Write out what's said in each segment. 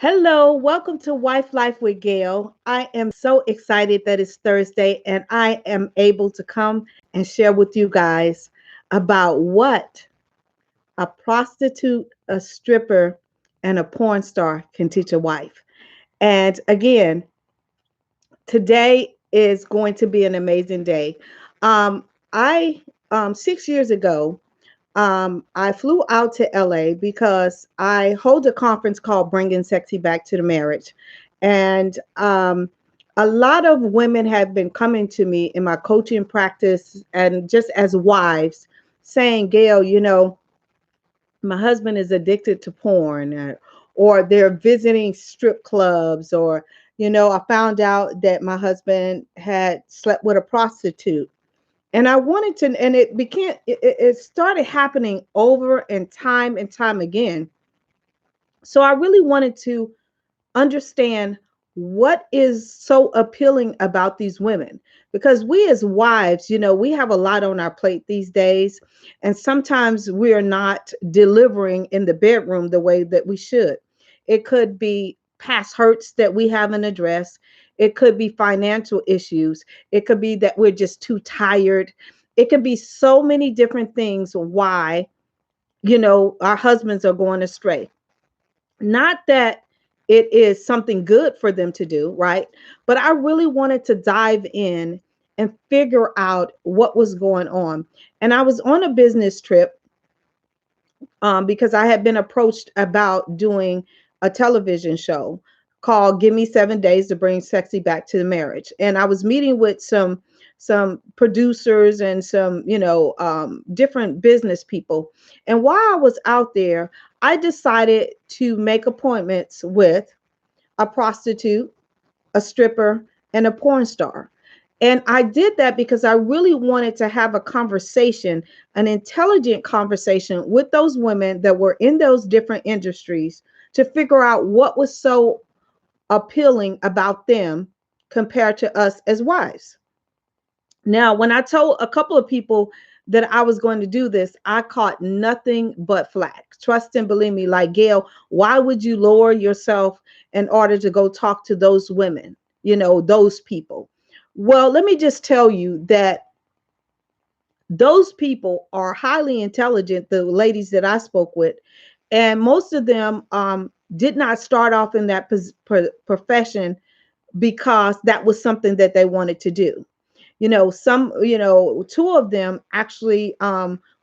Hello, welcome to Wife Life with Gail. I am so excited that it's Thursday and I am able to come and share with you guys about what a prostitute, a stripper, and a porn star can teach a wife. And again, today is going to be an amazing day. I 6 years ago, I flew out to LA because I hold a conference called Bringing Sexy Back to the Marriage. And a lot of women have been coming to me in my coaching practice and just as wives saying, Gail, my husband is addicted to porn, or they're visiting strip clubs, or, I found out that my husband had slept with a prostitute and I wanted to, and it started happening over and time again. So I really wanted to understand what is so appealing about these women, because we as wives, we have a lot on our plate these days, and sometimes we are not delivering in the bedroom the way that we should. It could be past hurts that we haven't addressed. It could be financial issues. It could be that we're just too tired. It could be so many different things why, our husbands are going astray. Not that it is something good for them to do, right? But I really wanted to dive in and figure out what was going on. And I was on a business trip because I had been approached about doing a television show called "Give Me 7 Days to Bring Sexy Back to the Marriage," and I was meeting with some producers and some different business people. And while I was out there, I decided to make appointments with a prostitute, a stripper, and a porn star. And I did that because I really wanted to have a conversation, an intelligent conversation with those women that were in those different industries to figure out what was so appealing about them compared to us as wives. Now, when I told a couple of people that I was going to do this, I caught nothing but flack. Trust and believe me, like, Gail, why would you lower yourself in order to go talk to those women, those people? Well, let me just tell you that those people are highly intelligent, the ladies that I spoke with, and most of them did not start off in that profession because that was something that they wanted to do. Two of them actually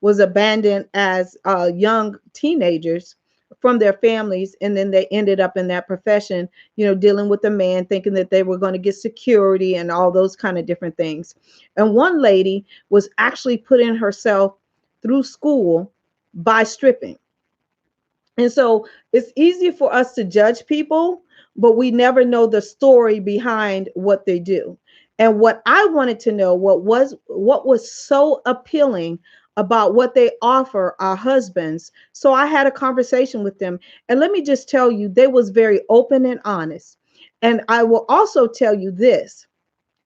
was abandoned as young teenagers from their families, and then they ended up in that profession, dealing with a man, thinking that they were going to get security and all those kind of different things. And one lady was actually putting herself through school by stripping. And so it's easy for us to judge people, but we never know the story behind what they do. And what I wanted to know, what was so appealing about what they offer our husbands. So I had a conversation with them. And let me just tell you, they was very open and honest. And I will also tell you this,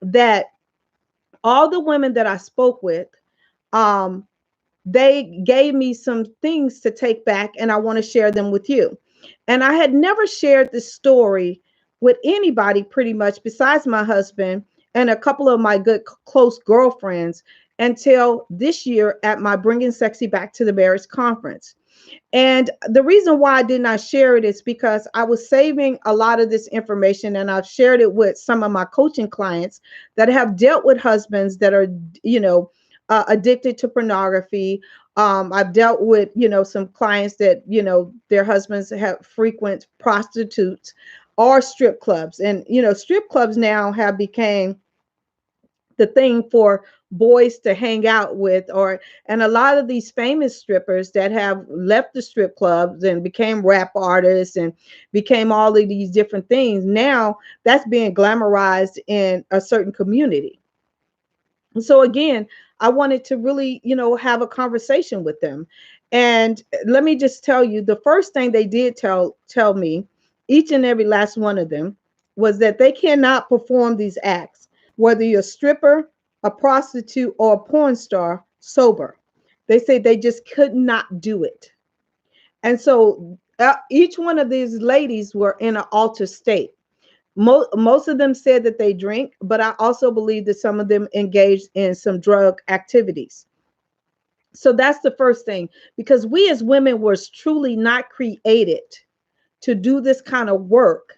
that all the women that I spoke with, um, they gave me some things to take back, and I want to share them with you. And I had never shared this story with anybody pretty much besides my husband and a couple of my good close girlfriends until this year at my Bringing Sexy Back to the Marriage conference. And the reason why I did not share it is because I was saving a lot of this information, and I've shared it with some of my coaching clients that have dealt with husbands that are, addicted to pornography. I've dealt with, some clients that, their husbands have frequent prostitutes or strip clubs. And, strip clubs now have become the thing for boys to hang out with, or and a lot of these famous strippers that have left the strip clubs and became rap artists and became all of these different things, now that's being glamorized in a certain community. So again, I wanted to really, have a conversation with them. And let me just tell you, the first thing they did tell me, each and every last one of them, was that they cannot perform these acts, whether you're a stripper, a prostitute, or a porn star, sober. They say they just could not do it. And so Each one of these ladies were in an altered state. Most of them said that they drink, but I also believe that some of them engaged in some drug activities. So that's the first thing, because we as women were truly not created to do this kind of work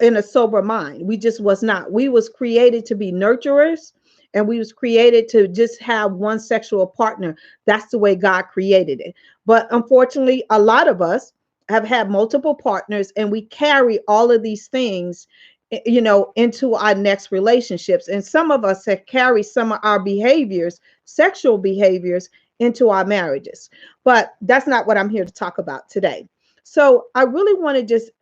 in a sober mind. We just was not. We was created to be nurturers, and we was created to just have one sexual partner. That's the way God created it. But unfortunately, a lot of us have had multiple partners, and we carry all of these things, into our next relationships. And some of us have carried some of our behaviors, sexual behaviors, into our marriages. But that's not what I'm here to talk about today. So I really want to just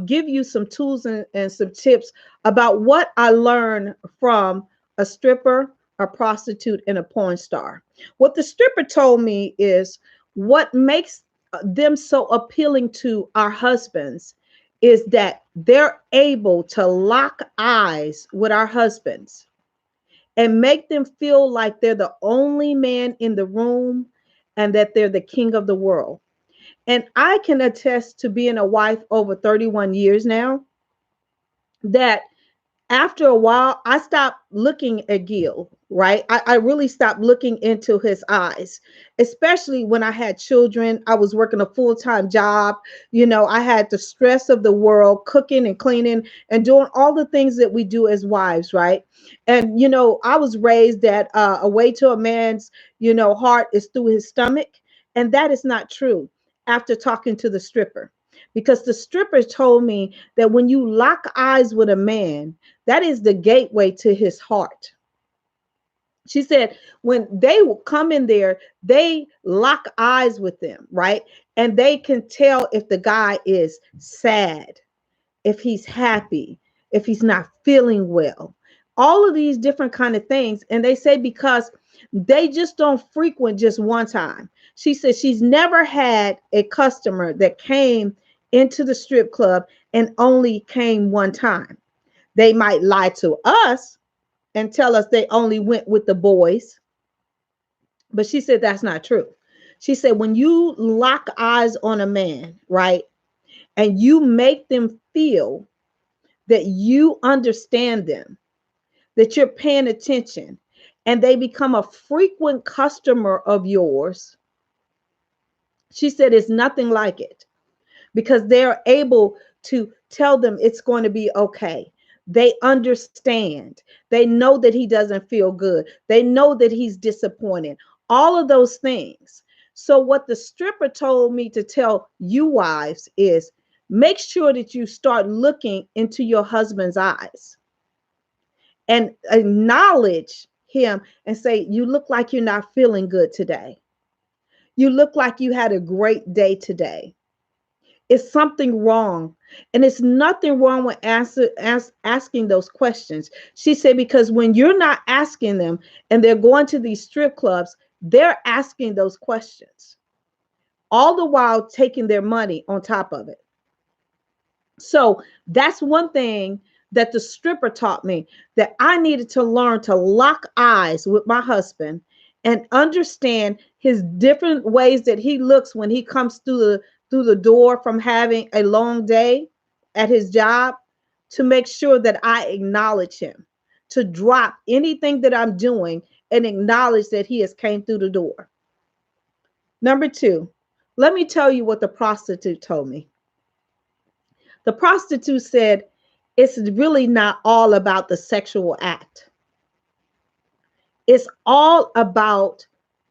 give you some tools and some tips about what I learned from a stripper, a prostitute, and a porn star. What the stripper told me is what makes them so appealing to our husbands is that they're able to lock eyes with our husbands and make them feel like they're the only man in the room and that they're the king of the world. And I can attest to being a wife over 31 years now, that after a while, I stopped looking at Gil, right? I really stopped looking into his eyes, especially when I had children. I was working a full-time job. I had the stress of the world, cooking and cleaning and doing all the things that we do as wives, right? And, I was raised that a way to a man's, heart is through his stomach. And that is not true after talking to the stripper. Because the stripper told me that when you lock eyes with a man, that is the gateway to his heart. She said when they will come in there, they lock eyes with them, right? And they can tell if the guy is sad, if he's happy, if he's not feeling well, all of these different kind of things. And they say because they just don't frequent just one time. She said she's never had a customer that came into the strip club and only came one time. They might lie to us and tell us they only went with the boys, but she said that's not true. She said when you lock eyes on a man, right, and you make them feel that you understand them, that you're paying attention, and they become a frequent customer of yours, she said it's nothing like it, because they're able to tell them it's going to be okay. They understand. They know that he doesn't feel good. They know that he's disappointed. All of those things. So what the stripper told me to tell you wives is make sure that you start looking into your husband's eyes and acknowledge him and say, you look like you're not feeling good today. You look like you had a great day today. Is something wrong? And it's nothing wrong with asking those questions. She said, because when you're not asking them and they're going to these strip clubs, they're asking those questions, all the while taking their money on top of it. So that's one thing that the stripper taught me, that I needed to learn to lock eyes with my husband and understand his different ways that he looks when he comes through the door from having a long day at his job, to make sure that I acknowledge him, to drop anything that I'm doing and acknowledge that he has came through the door. Number two, let me tell you what the prostitute told me. The prostitute said, it's really not all about the sexual act. It's all about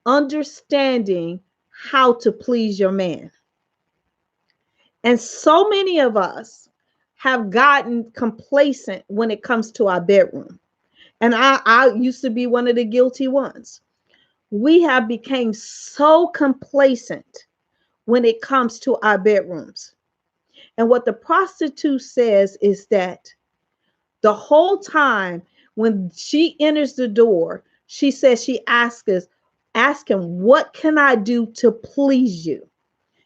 understanding how to please your man. And so many of us have gotten complacent when it comes to our bedroom. And I used to be one of the guilty ones. We have become so complacent when it comes to our bedrooms. And what the prostitute says is that the whole time when she enters the door, she says she ask him, what can I do to please you?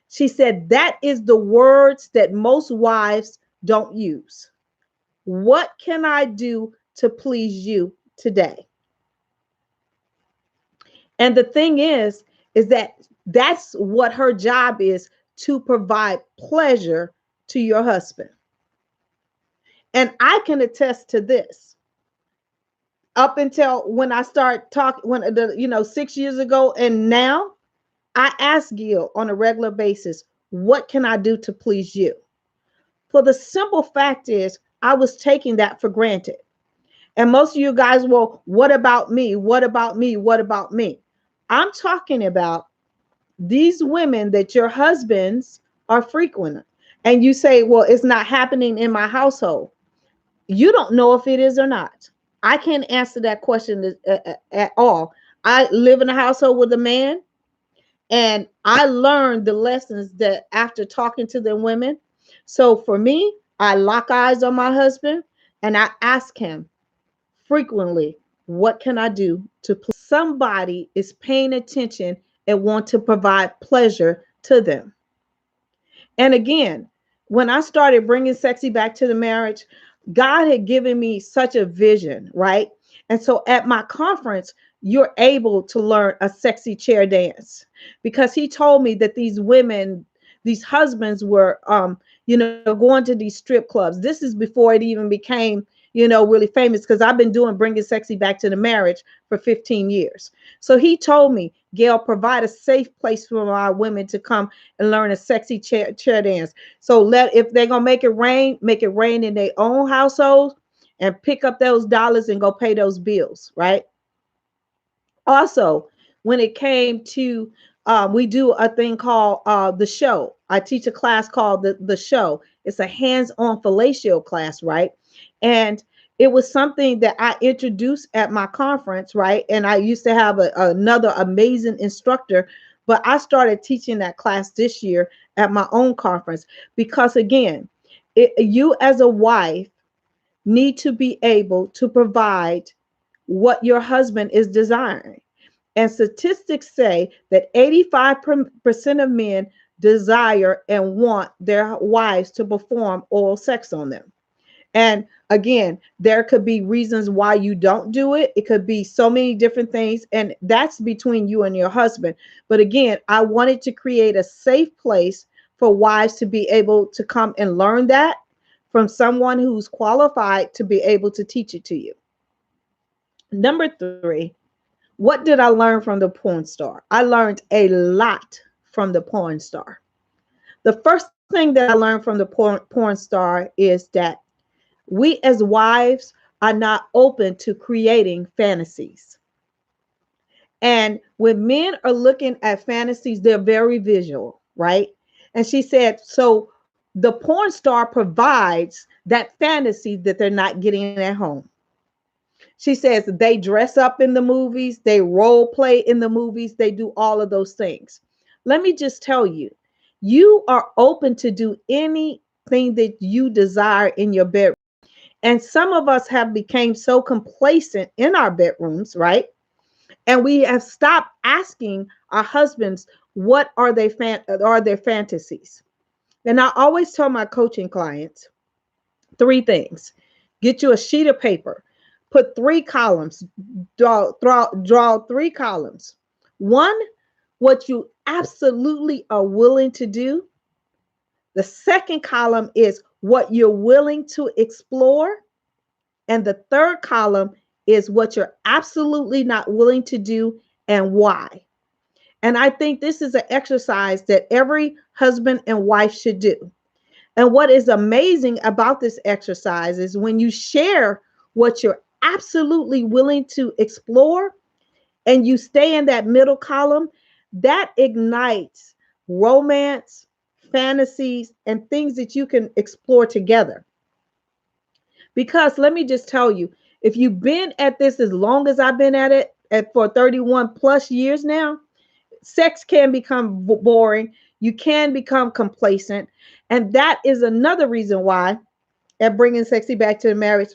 She said that is the words that most wives don't use. What can I do to please you today? And the thing is that That's what her job is, to provide pleasure to your husband. And I can attest to this. Up until when I start talking, when 6 years ago and now, I ask Gil on a regular basis, what can I do to please you? For the simple fact is, I was taking that for granted. And most of you guys, well, what about me? What about me? What about me? I'm talking about these women that your husbands are frequent. And you say, well, it's not happening in my household. You don't know if it is or not. I can't answer that question at all. I live in a household with a man, and I learned the lessons that after talking to the women. So for me, I lock eyes on my husband and I ask him frequently, what can I do to please? Somebody is paying attention and want to provide pleasure to them. And again, when I started bringing sexy back to the marriage, God had given me such a vision, right? And so at my conference, you're able to learn a sexy chair dance, because he told me that these women, these husbands were, going to these strip clubs. This is before it even became, really famous, because I've been doing bringing sexy back to the marriage for 15 years. So he told me, Gail, provide a safe place for our women to come and learn a sexy chair dance. So if they're gonna make it rain in their own household, and pick up those dollars and go pay those bills, right? Also, when it came to we do a thing called the show. I teach a class called the show. It's a hands-on fellatio class, right? And it was something that I introduced at my conference, right? And I used to have another amazing instructor, but I started teaching that class this year at my own conference, because again, you as a wife need to be able to provide what your husband is desiring. And statistics say that 85% of men desire and want their wives to perform oral sex on them. And again, there could be reasons why you don't do it. It could be so many different things, and that's between you and your husband. But again, I wanted to create a safe place for wives to be able to come and learn that from someone who's qualified to be able to teach it to you. Number 3, what did I learn from the porn star? I learned a lot from the porn star. The first thing that I learned from the porn star is that we as wives are not open to creating fantasies. And when men are looking at fantasies, they're very visual, right? And she said, so the porn star provides that fantasy that they're not getting at home. She says they dress up in the movies, they role play in the movies, they do all of those things. Let me just tell you, you are open to do anything that you desire in your bedroom. And some of us have become so complacent in our bedrooms, right? And we have stopped asking our husbands, what are their fantasies? And I always tell my coaching clients 3 things. Get you a sheet of paper, put 3 columns, draw 3 columns. 1, what you absolutely are willing to do. The second column is what you're willing to explore. And the third column is what you're absolutely not willing to do and why. And I think this is an exercise that every husband and wife should do. And what is amazing about this exercise is when you share what you're absolutely willing to explore and you stay in that middle column, that ignites romance, fantasies, and things that you can explore together. Because let me just tell you, if you've been at this as long as I've been at it for 31 plus years now, sex can become boring. You can become complacent. And that is another reason why at Bringing Sexy Back to the Marriage,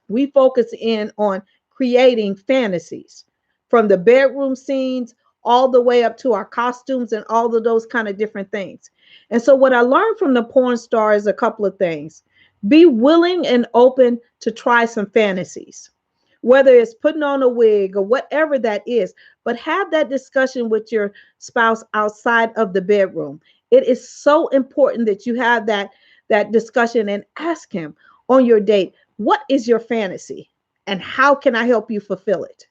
we focus in on creating fantasies from the bedroom scenes all the way up to our costumes and all of those kind of different things. And so what I learned from the porn star is a couple of things. Be willing and open to try some fantasies. whether it's putting on a wig or whatever that is. But have that discussion with your spouse outside of the bedroom. It is so important that you have that discussion and ask him on your date, what is your fantasy and how can I help you fulfill it?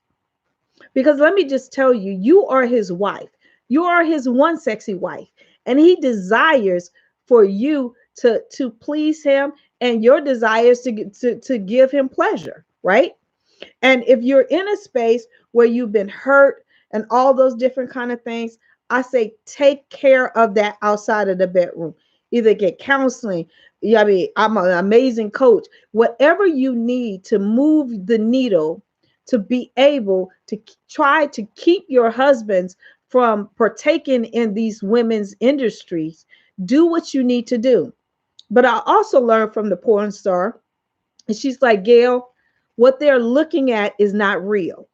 Because let me just tell you, you are his wife. You are his one sexy wife, and he desires for you to please him, and your desires to give him pleasure, right? And if you're in a space where you've been hurt and all those different kind of things, I say take care of that outside of the bedroom. Either get counseling. Yeah, I mean, I'm an amazing coach. Whatever you need to move the needle to be able to try to keep your husbands from partaking in these women's industries, do what you need to do. But I also learned from the porn star, and she's like, Gail, what they're looking at is not real.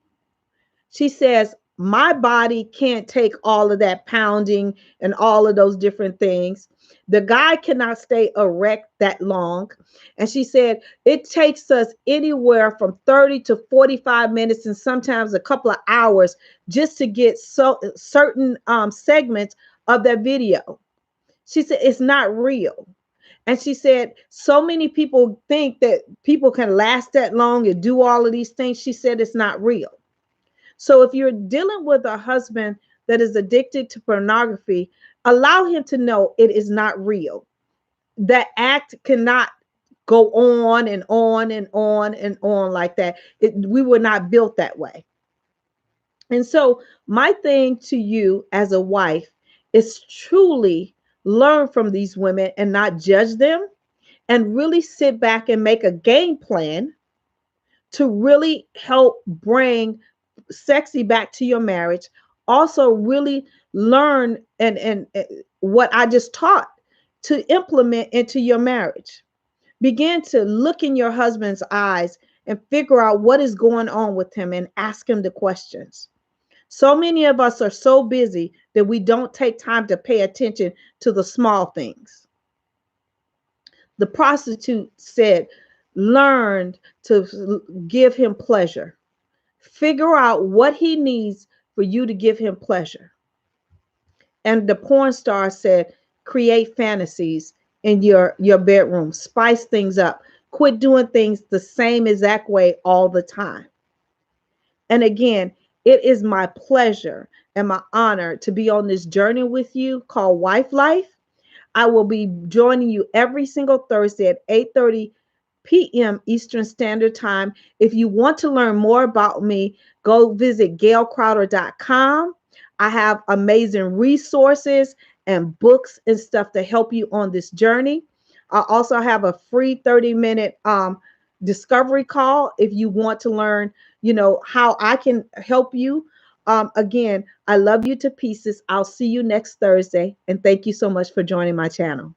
She says, my body can't take all of that pounding and all of those different things. The guy cannot stay erect that long. And she said, it takes us anywhere from 30 to 45 minutes and sometimes a couple of hours just to get certain segments of that video. She said, it's not real. And she said, so many people think that people can last that long and do all of these things. She said, it's not real. So if you're dealing with a husband that is addicted to pornography, allow him to know it is not real. That act cannot go on and on and on and on like that. We were not built that way. And so my thing to you as a wife is truly learn from these women and not judge them, and really sit back and make a game plan to really help bring sexy back to your marriage. Also really learn and what I just taught to implement into your marriage. Begin to look in your husband's eyes and figure out what is going on with him and ask him the questions. So many of us are so busy that we don't take time to pay attention to the small things. The prostitute said, learn to give him pleasure. Figure out what he needs for you to give him pleasure. And the porn star said, create fantasies in your bedroom. Spice things up. Quit doing things the same exact way all the time. And again, it is my pleasure and my honor to be on this journey with you called Wife Life. I will be joining you every single Thursday at 8:30 p.m. Eastern Standard Time. If you want to learn more about me, go visit gailcrowder.com. I have amazing resources and books and stuff to help you on this journey. I also have a free 30-minute discovery call if you want to learn, how I can help you. Again, I love you to pieces. I'll see you next Thursday. And thank you so much for joining my channel.